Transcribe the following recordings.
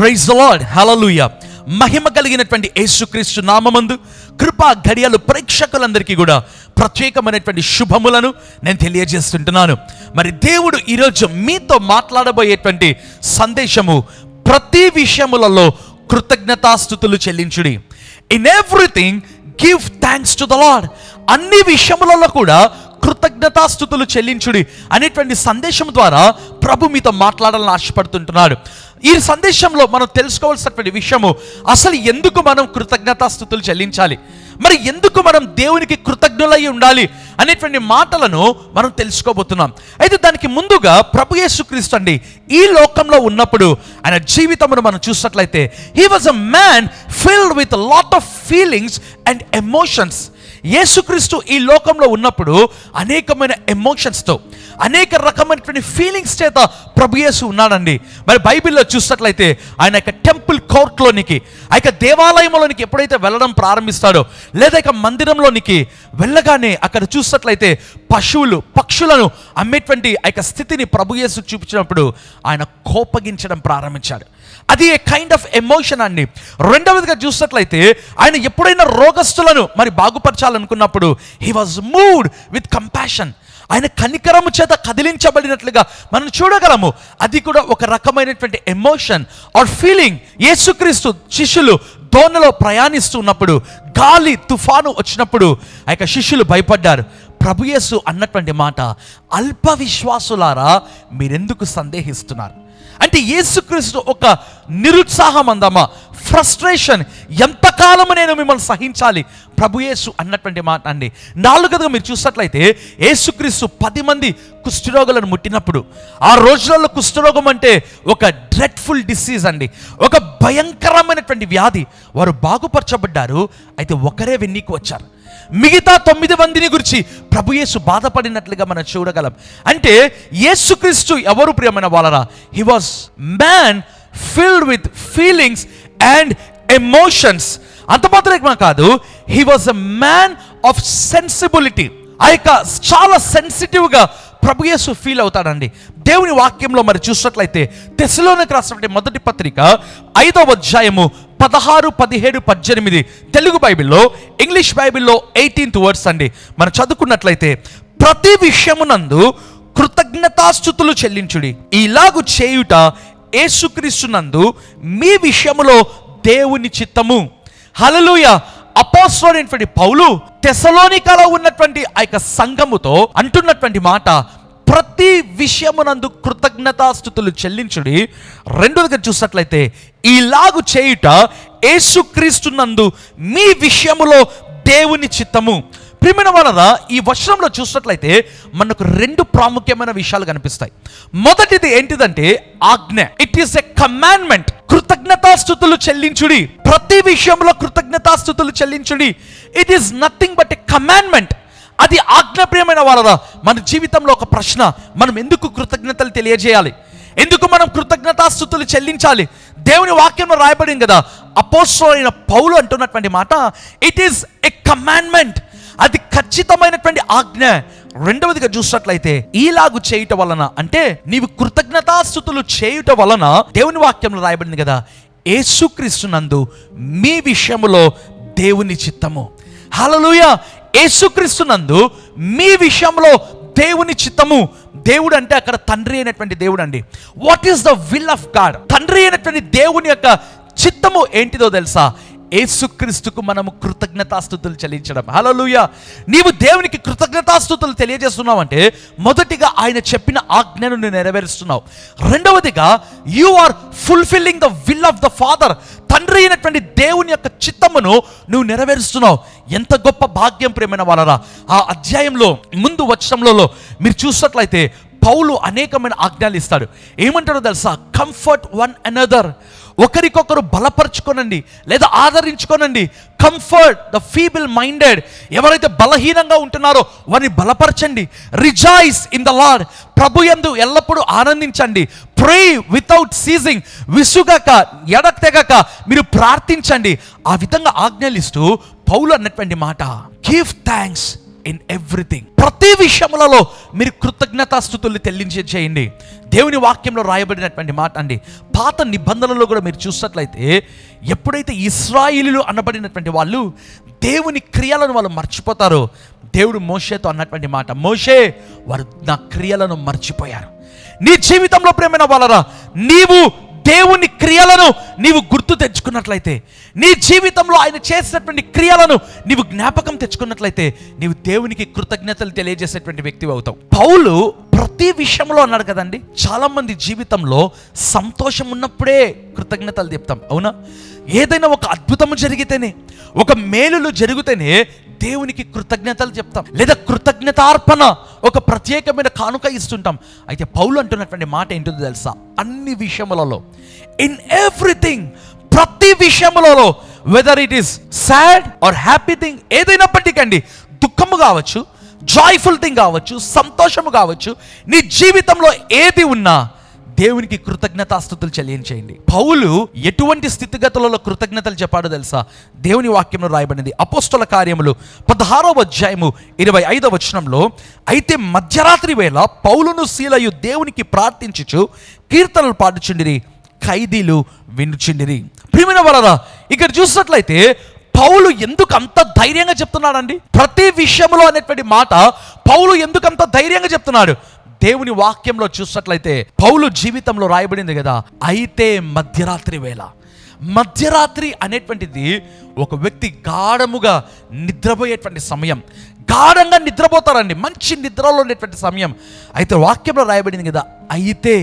Praise the lord, హల్లెలూయా. మహిమ కలిగినటువంటి యేసుక్రీస్తు నామమందు కృపా ఘడియలు ప్రేక్షకులందరికీ కూడా ప్రత్యేకమైనటువంటి శుభములను నేను తెలియజేస్తుంటున్నాను. మరి దేవుడు ఈరోజు మీతో మాట్లాడబోయేటువంటి సందేశము, ప్రతి విషయములలో కృతజ్ఞతాస్తుతులు చెల్లించుడి. In everything give thanks to the Lord. అన్ని విషయములలో కూడా కృతజ్ఞతాస్తుతులు చెల్లించుడి అనేటువంటి సందేశం ద్వారా ప్రభు మీతో మాట్లాడాలని ఆశపడుతుంటున్నాడు. ఈ సందేశంలో మనం తెలుసుకోవాల్సినటువంటి విషయము, అసలు ఎందుకు మనం కృతజ్ఞతాస్తుతులు చెల్లించాలి, మరి ఎందుకు మనం దేవునికి కృతజ్ఞులై ఉండాలి అనేటువంటి మాటలను మనం తెలుసుకోబోతున్నాం. అయితే దానికి ముందుగా ప్రభు యేసుక్రీస్తు అండి ఈ లోకంలో ఉన్నప్పుడు ఆయన జీవితమును మనం చూసినట్లయితే, he was a man filled with lot of feelings and emotions. యేసుక్రీస్తు ఈ లోకంలో ఉన్నప్పుడు అనేకమైన ఎమోషన్స్తో, అనేక రకమైనటువంటి ఫీలింగ్స్ చేత ప్రభు యేసు ఉన్నాడండి. మరి బైబిల్లో చూసినట్లయితే ఆయన యొక్క టెంపుల్ కోర్ట్లోనికి, ఆ యొక్క దేవాలయంలోనికి ఎప్పుడైతే వెళ్ళడం ప్రారంభిస్తాడో, లేదా ఇక మందిరంలోనికి వెళ్ళగానే అక్కడ చూసినట్లయితే పశువులు పక్షులను అమ్మేటువంటి ఆ యొక్క స్థితిని ప్రభు యేసు చూపించినప్పుడు ఆయన కోపగించడం ప్రారంభించాడు. అది ఏ కైండ్ ఆఫ్ ఎమోషన్ అండి. రెండవదిగా చూసినట్లయితే ఆయన ఎప్పుడైనా రోగస్తులను మరి బాగుపరచాలనుకున్నప్పుడు he was moved with compassion. ఆయన కనికరము చేత కదిలించబడినట్లుగా మనం చూడగలము. అది కూడా ఒక రకమైనటువంటి ఎమోషన్ ఆర్ ఫీలింగ్. యేసుక్రీస్తు శిష్యులు దోణిలో ప్రయాణిస్తున్నప్పుడు గాలి తుఫాను వచ్చినప్పుడు ఆ యొక్క శిష్యులు భయపడ్డారు. ప్రభు యేసు అన్నటువంటి మాట, అల్ప విశ్వాసులారా మీరెందుకు సందేహిస్తున్నారు అంటే, యేసుక్రీస్తు ఒక నిరుత్సాహం అందామా, ఫ్రస్ట్రేషన్, ఎంతకాలము నేను మిమ్మల్ని సహించాలి ప్రభు యేసు అన్నటువంటి మాట అండి. నాలుగోదిగా మీరు చూసినట్లయితే యేసుక్రీస్తు 10 మంది కుష్ఠరోగులను ముట్టినప్పుడు, ఆ రోజులలో కుష్ఠరోగం అంటే ఒక డ్రెడ్ఫుల్ డిసీజ్ అండి, ఒక భయంకరమైనటువంటి వ్యాధి. వారు బాగుపరచబడ్డారు, అయితే ఒకరే వెన్నీకి వచ్చారు. మిగతా 9 మందిని గురించి ప్రభు యేసు బాధపడినట్లుగా మనం చూడగలం. అంటే యేసుక్రీస్తు ఎవరు ప్రియమైన వాళ్ళరా? He was man filled with feelings and emotions. అంత మాత్రమే కాదు, he was a man of sensibility. ఆ యొక్క చాలా సెన్సిటివ్గా ప్రభు యేసు ఫీల్ అవుతాడండి. దేవుని వాక్యంలో మరి చూసినట్లయితే తెస్సలోనికి రాసినటువంటి మొదటి పత్రిక 5వ అధ్యాయము 16, 17, 18 తెలుగు బైబిల్లో, ఇంగ్లీష్ బైబిల్లో 18th వర్డ్స్ అండి. మనం చదువుకున్నట్లయితే, ప్రతి విషయమునందు కృతజ్ఞతాస్తుతులు చెల్లించుడి, ఇలాగు చేయుట యేసుక్రీస్తునందు మీ విషయములో దేవుని చిత్తము. హల్లెలూయా. అపోస్తలుడైనటువంటి పౌలు తెస్సలోనికలో ఉన్నటువంటి ఆ యొక్క సంఘముతో అంటున్నటువంటి మాట, ప్రతి విషయమునందు కృతజ్ఞతాస్తుతులు చెల్లించుడి. రెండోదిగా చూసినట్లయితే, ఇలాగు చేయుట యేసుక్రీస్తునందు మీ విషయములో దేవుని చిత్తము. ప్రియమైన వాళ్ళరా, ఈ వచనంలో చూసినట్లయితే మనకు 2 ప్రాముఖ్యమైన విషయాలు కనిపిస్తాయి. మొదటిది ఏంటిదంటే ఆజ్ఞ. It is a commandment. కృతజ్ఞతాస్తుతులు చెల్లించుడి, ప్రతి విషయంలో కృతజ్ఞతాస్తుతులు చెల్లించుడి. It is nothing but a commandment. అది ఆజ్ఞ. ప్రియమైన వాళ్ళరా, మన జీవితంలో ఒక ప్రశ్న, మనం ఎందుకు కృతజ్ఞతలు తెలియజేయాలి, ఎందుకు మనం కృతజ్ఞతాస్తుతులు చెల్లించాలి? దేవుని వాక్యంలో రాయబడింది కదా, అపోస్తలుడైన పౌలు అంటున్నటువంటి మాట, ఇట్ ఈస్ ఎ కమాండ్మెంట్. అది ఖచ్చితమైనటువంటి ఆజ్ఞ. రెండవదిగా చూసినట్లయితే, ఈలాగు చేయుట వలన అంటే నీవు కృతజ్ఞతాస్తుతులు చేయుట వలన దేవుని వాక్యంలో రాయబడింది కదా, యేసుక్రీస్తునందు మీ విషయములో దేవుని చిత్తము. హల్లెలూయా. యేసుక్రీస్తునందు మీ విషయంలో దేవుని చిత్తము. దేవుడు అంటే అక్కడ తండ్రి అయినటువంటి దేవుడు అండి. What is the will of God? తండ్రి అయినటువంటి దేవుని యొక్క చిత్తము ఏంటిదో తెలుసా? యేసుక్రీస్తుకు మనము కృతజ్ఞతాస్తుతులు చెల్లించడం. హల్లెలూయా. నీవు దేవునికి కృతజ్ఞతాస్తుతులు తెలియజేస్తున్నావు అంటే, మొదటిగా ఆయన చెప్పిన ఆజ్ఞను నువ్వు నెరవేరుస్తున్నావు. రెండవదిగా you are fulfilling the will of the father. తండ్రి అయినటువంటి దేవుని యొక్క చిత్తమును నువ్వు నెరవేరుస్తున్నావు. ఎంత గొప్ప భాగ్యం ప్రియమైన వాళ్ళరా. ఆ అధ్యాయంలో ముందు వచనంలో మీరు చూసినట్లయితే పౌలు అనేకమైన ఆజ్ఞలు ఇస్తాడు. ఏమంటాడో తెలుసా? Comfort one another. ఒకరికొకరు బలపరచుకోనండి లేదా ఆదరించుకోనండి. Comfort the feeble minded. ఎవరైతే బలహీనంగా ఉంటున్నారో వారిని బలపరచండి. Rejoice in the Lord. ప్రభు యందు ఎల్లప్పుడూ ఆనందించండి. ప్రే వితౌట్ సీజింగ్. విసుగక ఎడతెగక మీరు ప్రార్థించండి. ఆ విధంగా ఆజ్ఞలిస్తూ పౌలు అన్నటువంటి మాట, గివ్ థ్యాంక్స్ ఇన్ ఎవ్రీథింగ్. ప్రతి విషయములలో మీరు కృతజ్ఞతాస్తుతుల్ని చెల్లించేయండి. దేవుని వాక్యంలో రాయబడినటువంటి మాట అండి. పాత నిబంధనలో కూడా మీరు చూసినట్లయితే ఎప్పుడైతే ఇశ్రాయేలీయులు అనబడినటువంటి వాళ్ళు దేవుని క్రియలను వాళ్ళు మర్చిపోతారో, దేవుడు మోషేతో అన్నటువంటి మాట, మోషే, వారు నా క్రియలను మర్చిపోయారు. నీ జీవితంలో ప్రేమైన వాళ్ళరా, నీవు దేవుని క్రియలను నీవు గుర్తు తెచ్చుకున్నట్లయితే, నీ జీవితంలో ఆయన చేసినటువంటి క్రియలను నీవు జ్ఞాపకం తెచ్చుకున్నట్లయితే, నీవు దేవునికి కృతజ్ఞతలు తెలియజేసేటువంటి వ్యక్తి అవుతావు. పౌలు ప్రతి విషయంలో అన్నాడు కదండి. చాలా మంది జీవితంలో సంతోషం ఉన్నప్పుడే కృతజ్ఞతలు చెప్తాం, అవునా? ఏదైనా ఒక అద్భుతము జరిగితేనే, ఒక మేలులు జరిగితేనే దేవునికి కృతజ్ఞతలు చెప్తాం, లేదా కృతజ్ఞతార్పణ ఒక ప్రత్యేకమైన కానుక ఇస్తుంటాం. అయితే పౌలు అంటున్నటువంటి మాట ఏంటో తెలుసా? అన్ని విషయములలో, ఇన్ ఎవ్రీథింగ్, ప్రతి విషయములలో, whether it is sad or happy thing, ఏదైనప్పటికండి, దుఃఖము కావచ్చు, జాయ్ఫుల్ థింగ్ కావచ్చు, సంతోషము కావచ్చు, నీ జీవితంలో ఏది ఉన్నా దేవునికి కృతజ్ఞతాస్తుతులు చెల్లించేయండి. పౌలు ఎటువంటి స్థితిగతులలో కృతజ్ఞతలు చెప్పాడో తెలుసా? దేవుని వాక్యంలో రాయబడింది. అపోస్తల కార్యములు 16వ అధ్యాయము 25వ వచనంలో, అయితే మధ్యరాత్రి వేళ పౌలును సీలయు దేవునికి ప్రార్థించుచు కీర్తనలు పాడుచుండిరి, ఖైదీలు వినుచుండిరి. ప్రియమైన వారరా, ఇక్కడ చూసినట్లయితే పౌలు ఎందుకు అంత ధైర్యంగా చెప్తున్నాడండి? ప్రతి విషయంలో అనేటువంటి మాట పౌలు ఎందుకు అంత ధైర్యంగా చెప్తున్నాడు? దేవుని వాక్యంలో చూసినట్లయితే పౌలు జీవితంలో రాయబడింది కదా, అయితే మధ్యరాత్రి వేళ. మధ్యరాత్రి అనేటువంటిది ఒక వ్యక్తి గాఢముగా నిద్రపోయేటువంటి సమయం. గాఢంగా నిద్రపోతారండి, మంచి నిద్రలో ఉండేటువంటి సమయం. అయితే వాక్యంలో రాయబడింది కదా, అయితే.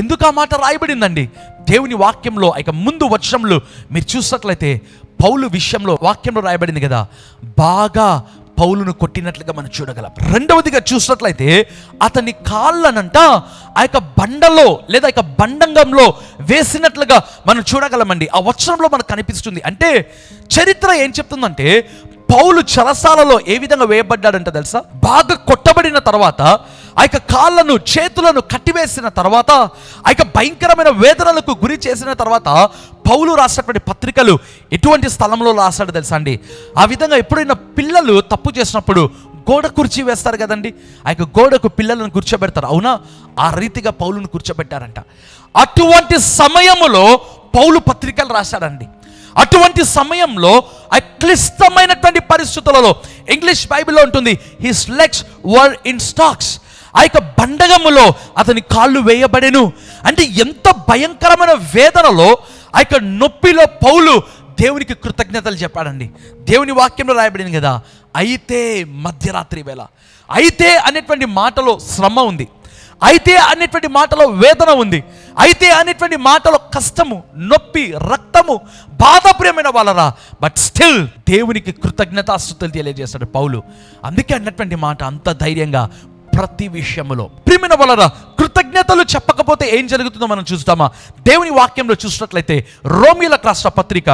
ఎందుకు ఆ మాట రాయబడిందండి దేవుని వాక్యంలో? ఇక ముందు వచనంలో మీరు చూసినట్లయితే పౌలు విషయంలో వాక్యంలో రాయబడింది కదా, బాగా పౌలును కొట్టినట్లుగా మనం చూడగలం. రెండవదిగా చూసినట్లయితే అతని కాళ్ళనంట ఆ యొక్క బండలో లేదా ఆ యొక్క బండంగంలో వేసినట్లుగా మనం చూడగలమండి. ఆ వచనంలో మనకు కనిపిస్తుంది. అంటే చరిత్ర ఏం చెప్తుందంటే, పౌలు చెరసాలలో ఏ విధంగా వేయబడ్డాడంట తెలుసా? బాగా కొట్టబడిన తర్వాత, ఆ యొక్క కాళ్ళను చేతులను కట్టివేసిన తర్వాత, ఆ యొక్క భయంకరమైన వేదనలకు గురి చేసిన తర్వాత పౌలు రాసినటువంటి పత్రికలు ఎటువంటి స్థలంలో రాశాడు తెలుసా అండి? ఆ విధంగా ఎప్పుడైనా పిల్లలు తప్పు చేసినప్పుడు గోడ కుర్చీ వేస్తారు కదండి, ఆ యొక్క గోడకు పిల్లలను కూర్చోబెడతారు, అవునా? ఆ రీతిగా పౌలును కూర్చోబెట్టారంట. అటువంటి సమయములో పౌలు పత్రికలు రాశాడండి. అటువంటి సమయంలో ఆ క్లిష్టమైనటువంటి పరిస్థితులలో, ఇంగ్లీష్ బైబిల్లో ఉంటుంది, his legs were in stocks, ఆ యొక్క బండగములో అతని కాళ్ళు వేయబడెను. అంటే ఎంత భయంకరమైన వేదనలో, ఆ యొక్క నొప్పిలో పౌలు దేవునికి కృతజ్ఞతలు చెప్పాడండి. దేవుని వాక్యంలో రాయబడింది కదా, అయితే మధ్యరాత్రి వేళ. అయితే అనేటువంటి మాటలో శ్రమ ఉంది, అయితే అనేటువంటి మాటలో వేదన ఉంది, అయితే అనేటువంటి మాటలో కష్టము, నొప్పి, రక్తము, బాధ. ప్రియమైన వాళ్ళరా, బట్ స్టిల్ దేవునికి కృతజ్ఞతాస్తుతులు తెలియజేస్తాడు పౌలు. అందుకే అన్నటువంటి మాట అంత ధైర్యంగా ప్రతి విషయములో. ప్రియమైన వాళ్ళరా, కృతజ్ఞతలు చెప్పకపోతే ఏం జరుగుతుందో మనం చూస్తామా? దేవుని వాక్యంలో చూసినట్లయితే రోమీయులకు రాసిన పత్రిక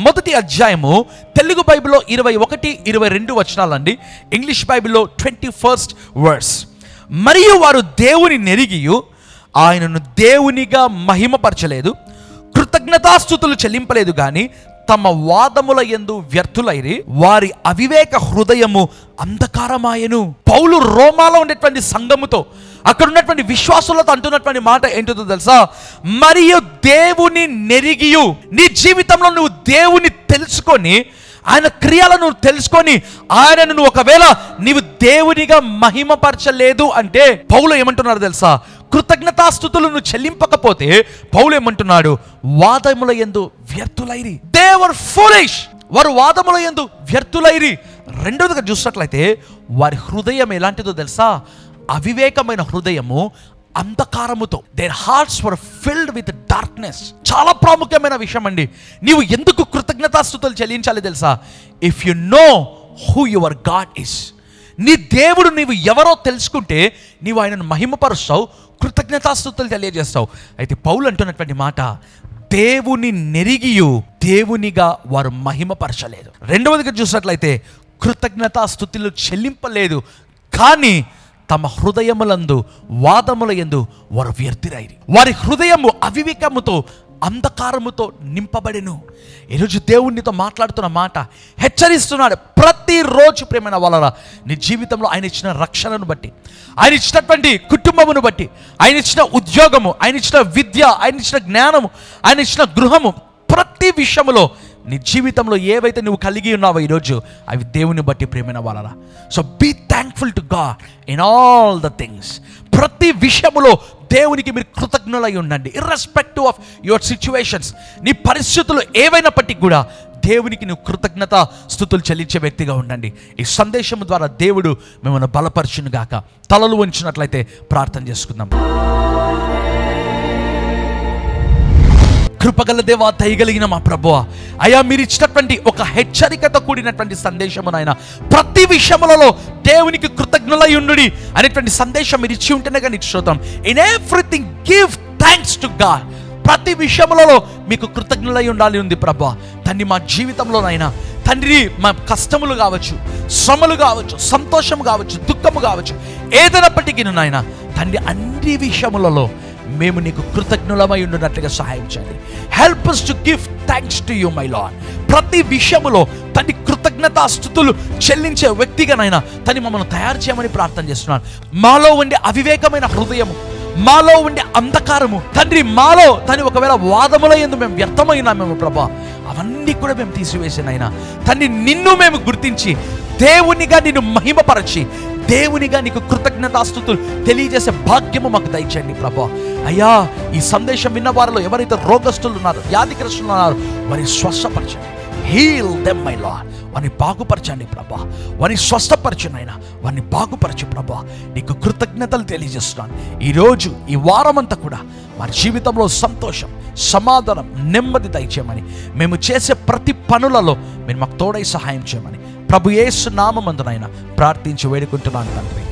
1వ అధ్యాయము, తెలుగు బైబిల్లో 21, 22 వచనాలండి, ఇంగ్లీష్ బైబిల్లో 21st verse. మరియు వారు దేవుని నెరిగియు ఆయనను దేవునిగా మహిమపరచలేదు, కృతజ్ఞతాస్తుతులు చెల్లింపలేదు గాని తమ వాదముల యందు వ్యర్థులైరి, వారి అవివేక హృదయము అంధకారమాయెను. పౌలు రోమాలో ఉండేటువంటి సంఘముతో, అక్కడ ఉన్నటువంటి విశ్వాసులతో అంటున్నటువంటి మాట ఏంటో తెలుసా? మరియు దేవుని నెరిగియు. నీ జీవితంలో నువ్వు దేవుని తెలుసుకొని, ఆయన క్రియలను తెలుసుకొని, ఆయనను నువ్వు ఒకవేళ నీవు దేవునిగా మహిమపరచలేదు అంటే, పౌలు ఏమంటున్నారు తెలుసా? కృతజ్ఞతాస్తుతులను చెల్లింపకపోతే పౌలు ఏమంటున్నాడు? వాదముల యందు వ్యర్థులైరి. They were foolish. వారు వాదముల యందు వ్యర్థులైరి. రెండవదిగా చూసినట్లయితే వారి హృదయం ఎలాంటిదో తెలుసా? అవివేకమైన హృదయము, అంధకారముతో. Their hearts were filled with darkness. చాలా ప్రాముఖ్యమైన విషయం అండి. నీవు ఎందుకు కృతజ్ఞతాస్తుతులు చెల్లించాలి తెలుసా? If you know who your God is. నీ దేవుడు నీవు ఎవరో తెలుసుకుంటే నీవు ఆయనను మహిమపరుస్తావు, కృతజ్ఞతాస్తుతులు తెలియజేస్తావు. అయితే పౌలు అంటున్నటువంటి మాట, దేవుని నెరిగియు దేవునిగా వారు మహిమపరచలేదు. రెండవదిగా చూసినట్లయితే కృతజ్ఞతాస్తుతులు చెల్లింపలేదు, కానీ తమ హృదయములందు వాదముల యందు వారు వ్యర్థులైరి. వారి హృదయము అవివేకముతో, అంధకారముతో నింపబడెను. ఈరోజు దేవునితో మాట్లాడుతున్న మాట, హెచ్చరిస్తున్నాడు. ప్రతి ప్రతిరోజు ప్రేమైన వాళ్ళరా నీ జీవితంలో ఆయన ఇచ్చిన రక్షణను బట్టి, ఆయన ఇచ్చినటువంటి కుటుంబమును బట్టి, ఆయన ఇచ్చిన ఉద్యోగము, ఆయన ఇచ్చిన విద్య, ఆయన ఇచ్చిన జ్ఞానము, ఆయన ఇచ్చిన గృహము, ప్రతి విషయంలో నీ జీవితంలో ఏవైతే నువ్వు కలిగి ఉన్నావో ఈరోజు అవి దేవుని బట్టి ప్రేమైన వాళ్ళరా. So be thankful to God in all the things. ప్రతి విషయములో దేవునికి మీరు కృతజ్ఞులై ఉండండి. ఇర్రెస్పెక్టివ్ ఆఫ్ యువర్ సిచ్యువేషన్స్, నీ పరిస్థితులు ఏవైనప్పటికీ కూడా దేవునికి నువ్వు కృతజ్ఞత స్తుతులు చెల్లించే వ్యక్తిగా ఉండండి. ఈ సందేశం ద్వారా దేవుడు మిమ్మల్ని బలపరచును గాక. తలలు వంచినట్లయితే ప్రార్థన చేసుకుందాం. కృపగల దేవా, దయగలిగిన మా ప్రభువా, అయ్యా మీరు ఇచ్చినటువంటి ఒక హెచ్చరికతో కూడినటువంటి సందేశము నాయన, ప్రతి విషయములలో దేవునికి కృతజ్ఞులై ఉండుడి అనేటువంటి సందేశం మీరు ఇచ్చి ఉంటేనే కానీ శ్రోతం. In everything give thanks to God. ప్రతి విషయములలో మీకు కృతజ్ఞులై ఉండాలి ఉంది ప్రభా. తండ్రి మా జీవితంలోనైనా తండ్రి మా కష్టములు కావచ్చు, శ్రమలు కావచ్చు, సంతోషం కావచ్చు, దుఃఖము కావచ్చు, ఏదైనప్పటికీ నాయన తండ్రి అన్ని విషయములలో మేము నీకు కృతజ్ఞులమై ఉండినట్లుగా సహాయం చేయండి. Help us to give thanks to you my lord. ప్రతి విషయములో తండ్రి కృతజ్ఞతాస్తుతులు చెల్లించే వ్యక్తిగానైనా తండ్రి మమ్మల్ని తయారు చేయమని ప్రార్థన చేస్తున్నాను. మాలో ఉండే అవివేకమైన హృదయము, మాలో ఉండే అంధకారము తండ్రి, మాలో తండ్రి ఒకవేళ వాదముల యందు మేము వ్యర్థమైనామేమో ప్రభా, అవన్నీ కూడా మేము తీసివేసినైనా తండ్రి నిన్ను మేము గుర్తించి దేవునిగా నిన్ను మహిమపరచి దేవునిగా నీకు కృతజ్ఞతాస్తుతులు తెలియజేసే భాగ్యము మాకు దయచేయండి ప్రభా. అయ్యా ఈ సందేశం విన్న వారిలో ఎవరైతే రోగస్తులు ఉన్నారో, వ్యాధిగ్రస్తులు ఉన్నారో వారిని స్వస్థపరచండి. Heal them my Lord. వారిని బాగుపరచండి ప్రభా, వారిని స్వస్థపరచునైనా వారిని బాగుపరచు ప్రభా. నీకు కృతజ్ఞతలు తెలియజేస్తున్నాను. ఈరోజు ఈ వారమంతా కూడా వారి జీవితంలో సంతోషం, సమాధానం, నెమ్మది దయచేయమని, మేము చేసే ప్రతి పనులలో మీరు మాకు తోడై సహాయం చేయమని ప్రభు యేసు నామమందునైనా ప్రార్థించి వేడుకుంటున్నాను తండ్రి.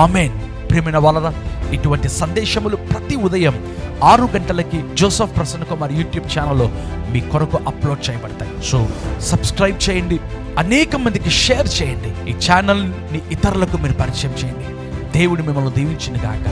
ఆమేన్. ప్రియమైన వాళ్ళరా, ఇటువంటి సందేశములు ప్రతి ఉదయం 6 గంటలకి జోసెఫ్ ప్రసన్న కుమార్ యూట్యూబ్ ఛానల్లో మీ కొరకు అప్లోడ్ చేయబడతాయి. సో సబ్స్క్రైబ్ చేయండి, అనేక మందికి షేర్ చేయండి. ఈ ఛానల్ని ఇతరులకు మీరు పరిచయం చేయండి. దేవుడు మిమ్మల్ని దీవించును గాక.